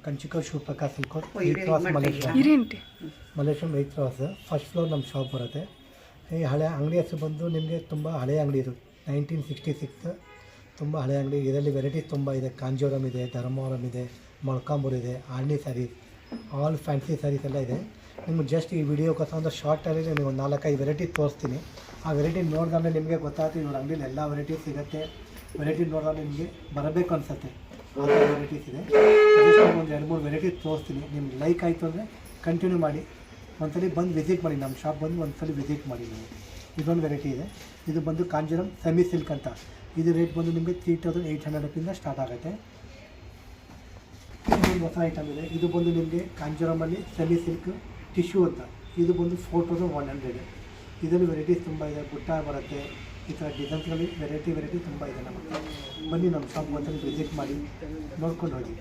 ಕಂಚಿಕೋ ಶಿವಪ್ರಕಾಶ್ ಸಿಲ್ಕೋಟ್ cross Malleshwaram 8 cross first floor ನಮ್ಮ shop ಬರುತ್ತೆ. ಈ ಹಳೆ ಅಂಗಡಿ ಹೆಸರು ಬಂದು ನಿಮಗೆ ತುಂಬ ಹಳೆಯ ಅಂಗಡಿ ಇದು 1966 ತುಂಬ ಹಳೆಯ ಅಂಗಡಿ. ಇದರಲ್ಲಿ ವೆರೈಟೀಸ್ ತುಂಬ ಇದೆ. ಕಾಂಜೀವರಂ ಇದೆ, ಧರ್ಮವರಂ ಇದೆ, ಮೊಳಕಾಂಬೂರ್ ಇದೆ, ಆರ್ನಿ ಸ್ಯಾರೀಸ್, ಆಲ್ ಫ್ಯಾನ್ಸಿ ಸ್ಯಾರೀಸ್ ಎಲ್ಲ ಇದೆ. ನಿಮ್ಗೆ ಜಸ್ಟ್ ಈ ವಿಡಿಯೋಕ್ಕೋಸ್ಕರ ಒಂದು ಶಾರ್ಟಲ್ಲಿ ನಿಮಗೆ ಒಂದು 4-5 ವೆರೈಟಿ ತೋರಿಸ್ತೀನಿ. ಆ ವೆರೈಟಿ ನೋಡಿದ್ರೆ ನಿಮಗೆ ಗೊತ್ತಾಗ್ತದೆ ಇವ್ರ ಅಂಗಡಿಲಿ ಎಲ್ಲ ವೆರೈಟೀಸ್ ಸಿಗುತ್ತೆ. ವೆರೈಟಿ ನೋಡಿದ್ರೆ ನಿಮಗೆ ಬರಬೇಕು ಅನಿಸುತ್ತೆ. ಆ ಥರ ವೆರೈಟೀಸ್ ಇದೆ. ಒಂದು 2-3 ವೆರೈಟಿ ತೋರಿಸ್ತೀನಿ. ನಿಮ್ಗೆ ಲೈಕ್ ಆಯಿತು ಅಂದರೆ ಕಂಟಿನ್ಯೂ ಮಾಡಿ. ಒಂದ್ಸಲಿ ಬಂದು ವಿಸಿಟ್ ಮಾಡಿ, ನಮ್ಮ ಶಾಪ್ ಬಂದು ಒಂದ್ಸಲಿ ವಿಸಿಟ್ ಮಾಡಿ ನೀವು. ಇದೊಂದು ವೆರೈಟಿ ಇದೆ. ಇದು ಬಂದು ಕಾಂಜೀವರಂ ಸೆಮಿ ಸಿಲ್ಕ್ ಅಂತ. ಇದು ರೇಟ್ ಬಂದು ನಿಮಗೆ 3800 ರೂಪಿಯಿಂದ ಸ್ಟಾರ್ಟ್ ಆಗುತ್ತೆ. ಇದೊಂದು ಹೊಸ ಐಟಮ್ ಇದೆ. ಇದು ಬಂದು ನಿಮಗೆ ಕಾಂಜೀವರಮಲ್ಲಿ ಸೆಮಿ ಸಿಲ್ಕ್ ಟಿಶ್ಯೂ ಅಂತ. ಇದು ಬಂದು 4100. ಇದರಲ್ಲಿ ವೆರೈಟೀಸ್ ತುಂಬ ಇದೆ. ಬುಟ್ಟ ಬರುತ್ತೆ, ಈ ಥರ ಡಿಸೈನ್ಸ್ಗಳಲ್ಲಿ ವೆರೈಟಿ ತುಂಬ ಇದೆ. ನಮಗೆ ಬನ್ನಿ ನಮ್ಮ ಶಾಪ್ ಒಂದ್ಸಲಿ ವಿಸಿಟ್ ಮಾಡಿ ನೋಡ್ಕೊಂಡು ಹೋಗಿ.